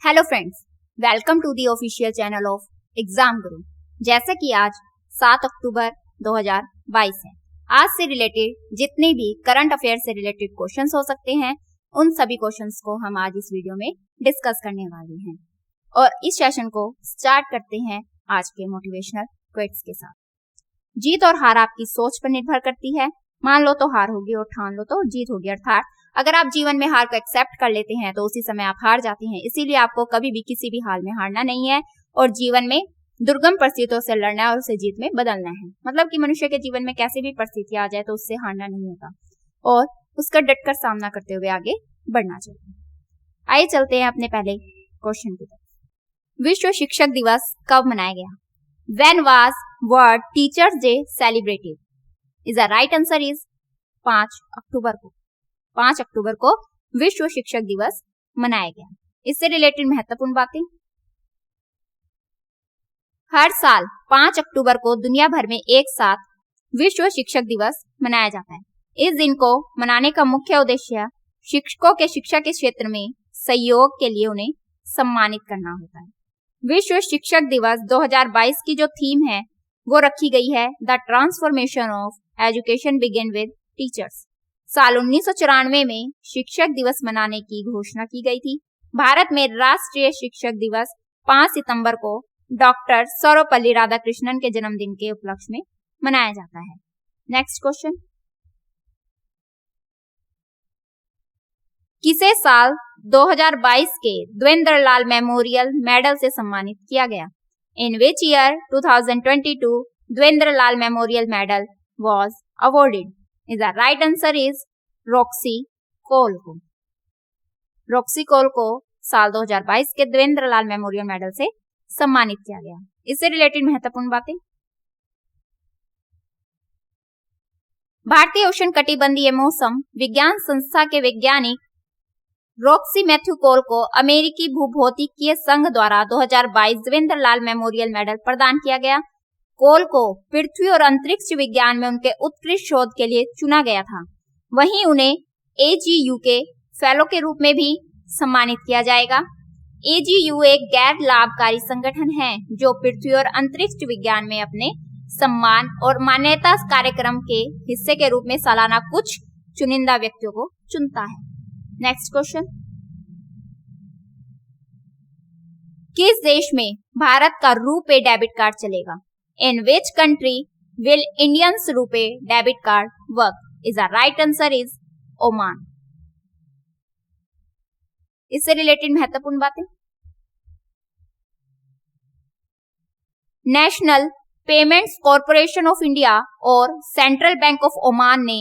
Hello friends, welcome to the official channel of Exam Guru. जैसा कि आज 7 अक्टूबर 2022 है, आज से रिलेटेड जितने भी करंट अफेयर से रिलेटेड क्वेश्चंस हो सकते हैं, उन सभी क्वेश्चंस को हम आज इस वीडियो में डिस्कस करने वाले हैं। और इस सेशन को स्टार्ट करते हैं आज के मोटिवेशनल क्विट्स के साथ। जीत और हार आपकी सोच पर निर्भर करती है। मान लो तो हार होगी और ठान लो तो जीत होगी। अर्थात अगर आप जीवन में हार को एक्सेप्ट कर लेते हैं तो उसी समय आप हार जाते हैं। इसीलिए आपको कभी भी किसी भी हाल में हारना नहीं है और जीवन में दुर्गम परिस्थितियों से लड़ना है और उसे जीत में बदलना है। मतलब कि मनुष्य के जीवन में कैसे भी परिस्थिति आ जाए तो उससे हारना नहीं होता और उसका डटकर सामना करते हुए आगे बढ़ना चाहिए। आइए चलते हैं अपने पहले क्वेश्चन की तरफ। विश्व शिक्षक दिवस कब मनाया गया? When was World Teachers Day celebrated? Is the right answer is 5 अक्टूबर को। 5 अक्टूबर को विश्व शिक्षक दिवस मनाया गया। इससे रिलेटेड महत्वपूर्ण बातें। हर साल 5 अक्टूबर को दुनिया भर में एक साथ विश्व शिक्षक दिवस मनाया जाता है। इस दिन को मनाने का मुख्य उद्देश्य शिक्षकों के शिक्षा के क्षेत्र में सहयोग के लिए उन्हें सम्मानित करना होता है। विश्व शिक्षक दिवस 2022 की जो थीम है वो रखी गई है the transformation of education begin with teachers. साल 1994 में शिक्षक दिवस मनाने की घोषणा की गई थी। भारत में राष्ट्रीय शिक्षक दिवस 5 सितंबर को डॉक्टर सर्वपल्ली राधाकृष्णन के जन्मदिन के उपलक्ष्य में मनाया जाता है। नेक्स्ट क्वेश्चन, किसे साल 2022 के द्वेंद्रलाल मेमोरियल मेडल से सम्मानित किया गया? In which year 2022 Dwijendralal memorial medal was awarded? Is the right answer is Roxy Koll को। रॉक्सी कोल को साल 2022 के द्वेंद्रलाल मेमोरियल मेडल से सम्मानित किया गया। इससे रिलेटेड महत्वपूर्ण बातें। भारतीय उष्ण कटिबंधीय मौसम विज्ञान संस्था के वैज्ञानिक रॉक्सी मैथ्यू कोल को अमेरिकी भूभौतिकीय संघ द्वारा 2022 द्वेंद्रलाल मेमोरियल मेडल प्रदान किया गया। कोल को पृथ्वी और अंतरिक्ष विज्ञान में उनके उत्कृष्ट शोध के लिए चुना गया था। वहीं उन्हें AGU के फेलो के रूप में भी सम्मानित किया जाएगा। AGU एक गैर लाभकारी संगठन है जो पृथ्वी और अंतरिक्ष विज्ञान में अपने सम्मान और मान्यता कार्यक्रम के हिस्से के रूप में सालाना कुछ चुनिंदा व्यक्तियों को चुनता है। नेक्स्ट क्वेश्चन, किस देश में भारत का रुपे डेबिट कार्ड चलेगा? In which country will Indians RuPay debit card work? Is the right answer is Oman. इससे रिलेटेड महत्वपूर्ण बातें। National payments corporation of India और सेंट्रल बैंक ऑफ ओमान ने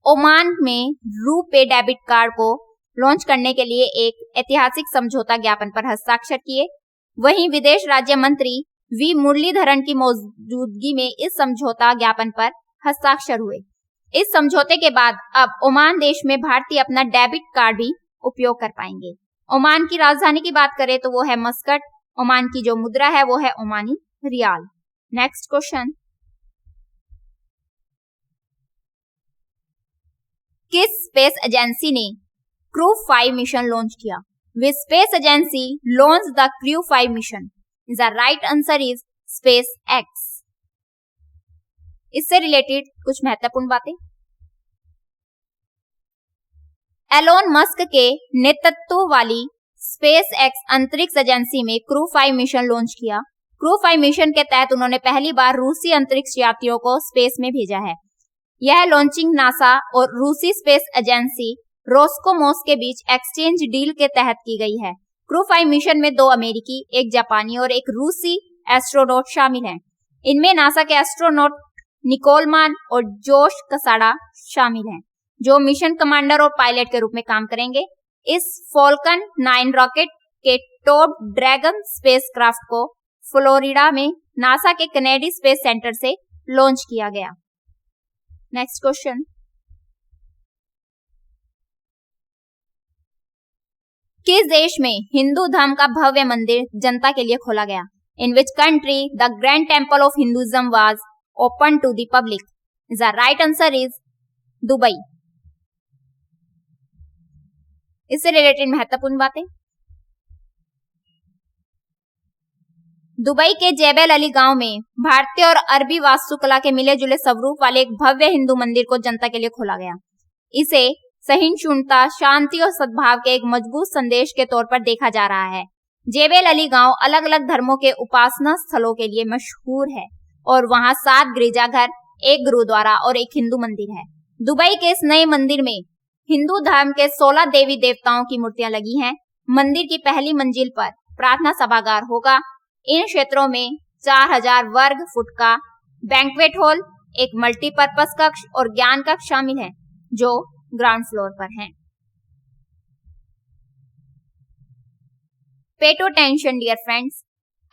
ओमान में रुपे डेबिट कार्ड को लॉन्च करने के लिए एक ऐतिहासिक समझौता ज्ञापन पर हस्ताक्षर किए। वहीं विदेश राज्य मंत्री वी मुरलीधरन की मौजूदगी में इस समझौता ज्ञापन पर हस्ताक्षर हुए। इस समझौते के बाद अब ओमान देश में भारतीय अपना डेबिट कार्ड भी उपयोग कर पाएंगे। ओमान की राजधानी की बात करें तो वो है मस्कट। ओमान की जो मुद्रा है वो है ओमानी रियाल। नेक्स्ट क्वेश्चन, किस स्पेस एजेंसी ने क्रू 5 मिशन लॉन्च किया? Which space agency launch the crew 5 mission? Is the right answer is space x. इससे रिलेटेड कुछ महत्वपूर्ण बातें। एलोन मस्क के नेतृत्व वाली स्पेस एक्स अंतरिक्ष एजेंसी में क्रू 5 मिशन लॉन्च किया। क्रू 5 मिशन के तहत उन्होंने पहली बार रूसी अंतरिक्ष यात्रियों को स्पेस में भेजा है। यह लॉन्चिंग नासा और रूसी स्पेस एजेंसी रोस्कोमोस के बीच एक्सचेंज डील के तहत की गई है। क्रू 5 मिशन में 2 अमेरिकी, एक जापानी और एक रूसी एस्ट्रोनॉट शामिल हैं। इनमें नासा के एस्ट्रोनॉट निकोलमान और जोश कसाडा शामिल हैं, जो मिशन कमांडर और पायलट के रूप में काम करेंगे। इस फॉल्कन 9 रॉकेट के टॉप ड्रैगन स्पेसक्राफ्ट को फ्लोरिडा में नासा के कैनेडी स्पेस सेंटर से लॉन्च किया गया। नेक्स्ट क्वेश्चन, किस देश में हिंदू धर्म का भव्य मंदिर जनता के लिए खोला गया? In which country the grand temple of Hinduism was open to the public? Is the right answer is Dubai. इससे रिलेटेड महत्वपूर्ण बातें। दुबई के जेबल अली गांव में भारतीय और अरबी वास्तुकला के मिले जुले स्वरूप वाले एक भव्य हिंदू मंदिर को जनता के लिए खोला गया। इसे सहिष्णुता, शांति और सद्भाव के एक मजबूत संदेश के तौर पर देखा जा रहा है। जेबल अली गांव अलग अलग धर्मों के उपासना स्थलों के लिए मशहूर है और वहां 7 गिरजाघर, एक गुरुद्वारा और एक हिंदू मंदिर है। दुबई के इस नए मंदिर में हिंदू धर्म के 16 देवी देवताओं की मूर्तियां लगी हैं। मंदिर की पहली मंजिल पर प्रार्थना सभागार होगा। इन क्षेत्रों में 4000 वर्ग फुट का बैंक्वेट हॉल, एक मल्टीपर्पज कक्ष और ज्ञान कक्ष शामिल है जो ग्राउंड फ्लोर पर हैं। पे टू अटेंशन डियर फ्रेंड्स,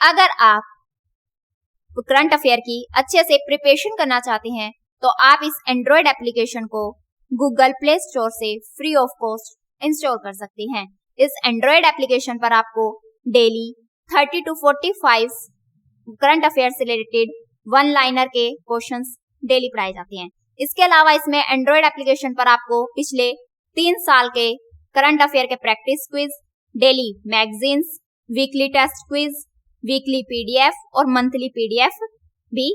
अगर आप करंट अफेयर की अच्छे से प्रिपरेशन करना चाहते हैं तो आप इस एंड्रॉयड एप्लीकेशन को गूगल प्ले स्टोर से फ्री ऑफ कॉस्ट इंस्टॉल कर सकते हैं। इस एंड्रॉयड एप्लीकेशन पर आपको डेली 30 to 45 करंट अफेयर से रिलेटेड वन लाइनर के क्वेश्चंस डेली पढ़ाए जाते हैं। इसके अलावा इसमें एंड्रॉयड एप्लीकेशन पर आपको पिछले 3 साल के करंट अफेयर के practice quiz, daily magazines, weekly test quiz, weekly PDF और मंथली पीडीएफ भी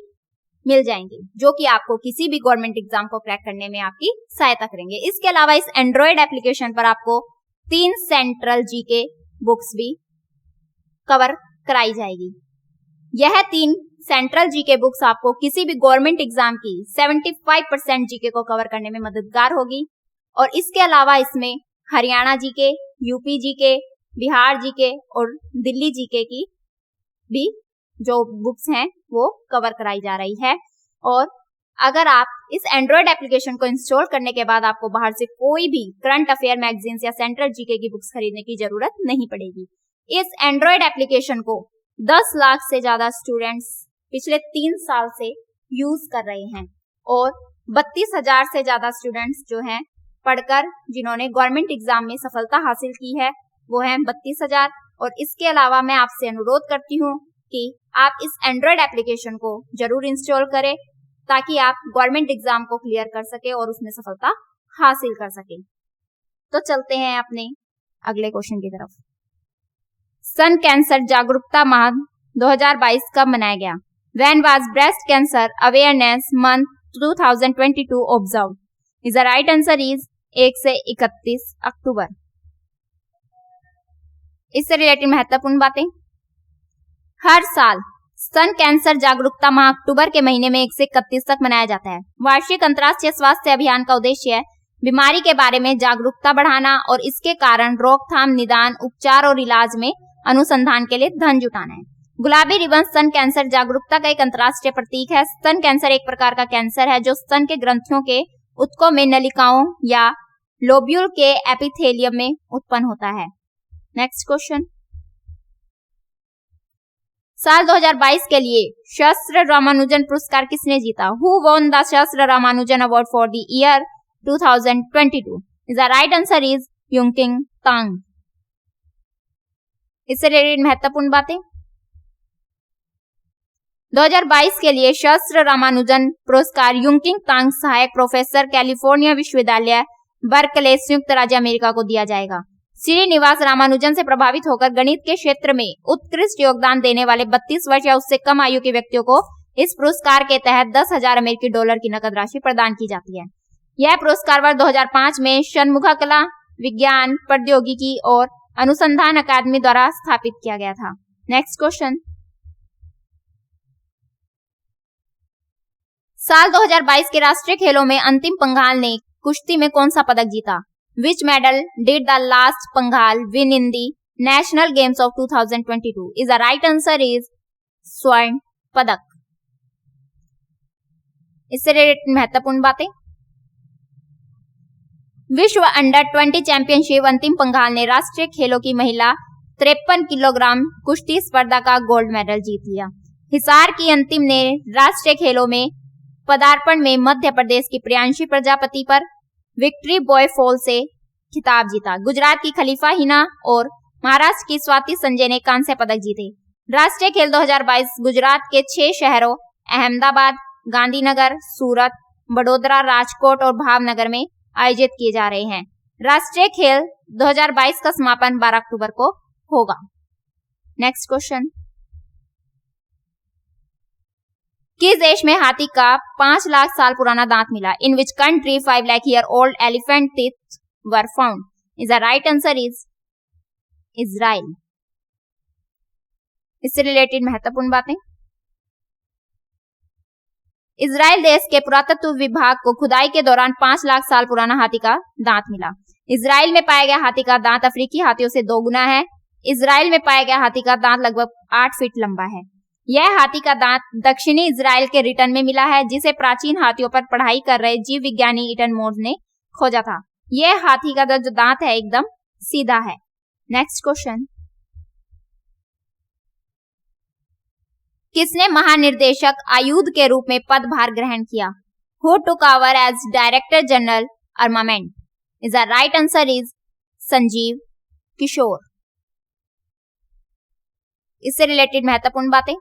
मिल जाएंगे जो कि आपको किसी भी गवर्नमेंट एग्जाम को क्रैक करने में आपकी सहायता करेंगे। इसके अलावा इस एंड्रॉयड एप्लीकेशन पर आपको 3 सेंट्रल जीके बुक्स भी कवर कराई जाएगी। यह 3 सेंट्रल जीके बुक्स आपको किसी भी गवर्नमेंट एग्जाम की 75% जीके को कवर करने में मददगार होगी। और इसके अलावा इसमें Haryana GK, UP GK, Bihar GK और दिल्ली जीके की भी जो बुक्स हैं वो कवर कराई जा रही है। और अगर आप इस एंड्रॉयड एप्लीकेशन को इंस्टॉल करने के बाद आपको बाहर से कोई भी करंट अफेयर मैगजीन्स या सेंट्रल जीके की बुक्स खरीदने की जरूरत नहीं पड़ेगी। इस एंड्रॉयड एप्लीकेशन को 10 लाख से ज्यादा स्टूडेंट्स पिछले 3 साल से यूज कर रहे हैं और 32,000 से ज्यादा स्टूडेंट्स जो हैं पढ़कर जिन्होंने गवर्नमेंट एग्जाम में सफलता हासिल की है वो हैं 32,000। और इसके अलावा मैं आपसे अनुरोध करती हूँ कि आप इस एंड्रॉयड एप्लीकेशन को जरूर इंस्टॉल करें ताकि आप गवर्नमेंट एग्जाम को क्लियर कर सके और उसमें सफलता हासिल कर सके। तो चलते हैं अपने अगले क्वेश्चन की तरफ। स्तन कैंसर जागरूकता माह 2022 कब मनाया गया? When was breast cancer awareness month 2022 observed? Is the right answer is 1 से 31 अक्टूबर। इससे रिलेटेड महत्वपूर्ण बातें, हर साल स्तन कैंसर जागरूकता माह अक्टूबर के महीने में 1 से 31 तक मनाया जाता है। वार्षिक अंतर्राष्ट्रीय स्वास्थ्य अभियान का उद्देश्य है बीमारी के बारे में जागरूकता बढ़ाना और इसके कारण रोकथाम, निदान, उपचार और इलाज में अनुसंधान के लिए धन जुटाना है। गुलाबी रिबन स्तन कैंसर जागरूकता का एक अंतर्राष्ट्रीय प्रतीक है। स्तन कैंसर एक प्रकार का कैंसर है जो स्तन के ग्रंथियों के ऊतकों में नलिकाओं या लोब्यूल के एपिथेलियम में उत्पन्न होता है। नेक्स्ट क्वेश्चन, साल 2022 के लिए शास्त्र रामानुजन पुरस्कार किसने जीता? Who won the Sastra Ramanujan award for the year 2022? Is the right answer is Yunqing Tang. इससे रिलेटेड महत्वपूर्ण बातें, 2022 के लिए शास्त्र रामानुजन पुरस्कार युंकिंग तांग सहायक प्रोफेसर, कैलिफोर्निया विश्वविद्यालय बर्कले, संयुक्त राज्य अमेरिका को दिया जाएगा। श्रीनिवास रामानुजन से प्रभावित होकर गणित के क्षेत्र में उत्कृष्ट योगदान देने वाले 32 वर्ष या उससे कम आयु के व्यक्तियों को इस पुरस्कार के तहत 10,000 अमेरिकी डॉलर की नकद राशि प्रदान की जाती है। यह पुरस्कार वर्ष 2005 में षणमुखकला विज्ञान प्रौद्योगिकी और अनुसंधान अकादमी द्वारा स्थापित किया गया था। नेक्स्ट क्वेश्चन, साल 2022 के राष्ट्रीय खेलों में अंतिम पंघाल ने कुश्ती में कौन सा पदक जीता? Which medal did the last Panghal win in the National Games of 2022? Is the right answer is स्वर्ण पदक। इससे रिलेटेड महत्वपूर्ण बातें, विश्व अंडर 20 चैंपियनशिप अंतिम पंघाल ने राष्ट्रीय खेलों की महिला 53 किलोग्राम कुश्ती स्पर्धा का गोल्ड मेडल जीत लिया। हिसार की अंतिम ने राष्ट्रीय खेलों में पदार्पण में मध्य प्रदेश की प्रियांशी प्रजापति पर विक्ट्री बॉय फॉल से खिताब जीता। गुजरात की खलीफा हिना और महाराष्ट्र की स्वाति संजय ने कांस्य पदक जीते। राष्ट्रीय खेल 2022 गुजरात के 6 शहरों अहमदाबाद, गांधीनगर, सूरत, बड़ोदरा, राजकोट और भावनगर में आयोजित किए जा रहे हैं। राष्ट्रीय खेल 2022 का समापन 12 अक्टूबर को होगा। नेक्स्ट क्वेश्चन, किस देश में हाथी का 5 लाख साल पुराना दांत मिला? In which country 5 lakh year old elephant teeth were found? Is the right answer is Israel. इससे रिलेटेड महत्वपूर्ण बातें, इजराइल देश के पुरातत्व विभाग को खुदाई के दौरान 5 लाख साल पुराना हाथी का दांत मिला। इजराइल में पाया गया हाथी का दांत अफ्रीकी हाथियों से 2 गुना है। इजराइल में पाया गया हाथी का दांत लगभग 8 फीट लंबा है। यह हाथी का दांत दक्षिणी इजराइल के रिटन में मिला है, जिसे प्राचीन हाथियों पर पढ़ाई कर रहे जीव विज्ञानी ईटन मोर्स ने खोजा था। यह हाथी का जो दांत है एकदम सीधा है। नेक्स्ट क्वेश्चन, किसने महानिर्देशक आयुध के रूप में पदभार ग्रहण किया? Who took over as director general armament? Is the right answer is Sanjeev Kishore. इससे रिलेटेड महत्वपूर्ण बातें,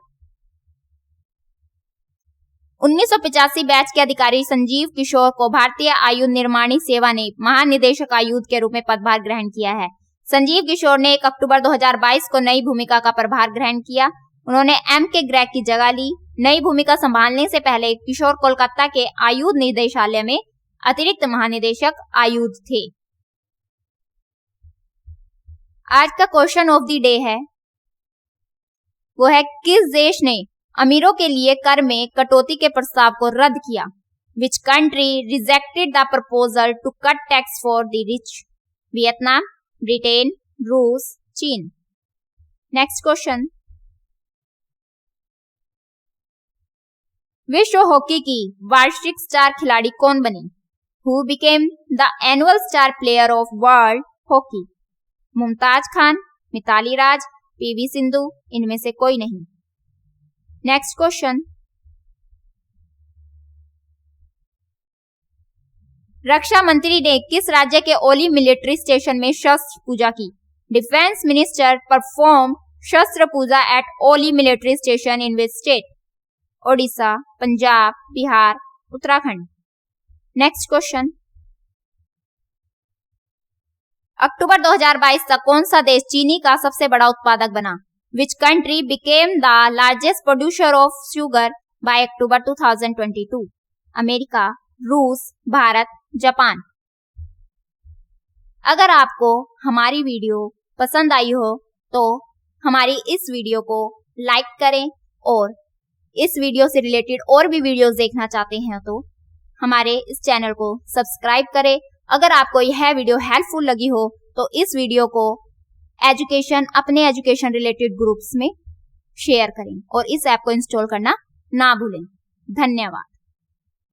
1985 बैच के अधिकारी संजीव किशोर को भारतीय आयुध निर्माणी सेवा ने महानिदेशक आयुध के रूप में पदभार ग्रहण किया है। संजीव किशोर ने 1 अक्टूबर 2022 को नई भूमिका का प्रभार ग्रहण किया। उन्होंने एम के ग्रेग की जगह ली। नई भूमिका संभालने से पहले किशोर कोलकाता के आयुध निदेशालय में अतिरिक्त महानिदेशक आयुध थे। आज का क्वेश्चन ऑफ द डे है वो है, किस देश ने अमीरों के लिए कर में कटौती के प्रस्ताव को रद्द किया? Which country rejected the proposal to cut tax for the rich? Vietnam, Britain, रूस, चीन। नेक्स्ट क्वेश्चन, विश्व हॉकी की वार्षिक स्टार खिलाड़ी कौन बनी? Who became the annual star player of world hockey? Mumtaz Khan, Mithali Raj, PV Sindhu, इनमें से कोई नहीं। नेक्स्ट क्वेश्चन, रक्षा मंत्री ने किस राज्य के ओली मिलिट्री स्टेशन में शस्त्र पूजा की? Defence minister perform shastra puja at Auli military station in which state? Odisha, Punjab, Bihar, Uttarakhand. Next question, अक्टूबर 2022 तक कौन सा देश चीनी का सबसे बड़ा उत्पादक बना? Which country became the largest producer of sugar bye October 2022? America, रूस, भारत, जापान। अगर आपको हमारी वीडियो पसंद आई हो तो हमारी इस वीडियो को लाइक करें और इस वीडियो से रिलेटेड और भी वीडियोस देखना चाहते हैं तो हमारे इस चैनल को सब्सक्राइब करें। अगर आपको यह वीडियो हेल्पफुल लगी हो तो इस वीडियो को अपने एजुकेशन रिलेटेड ग्रुप्स में शेयर करें और इस ऐप को इंस्टॉल करना ना भूलें। धन्यवाद।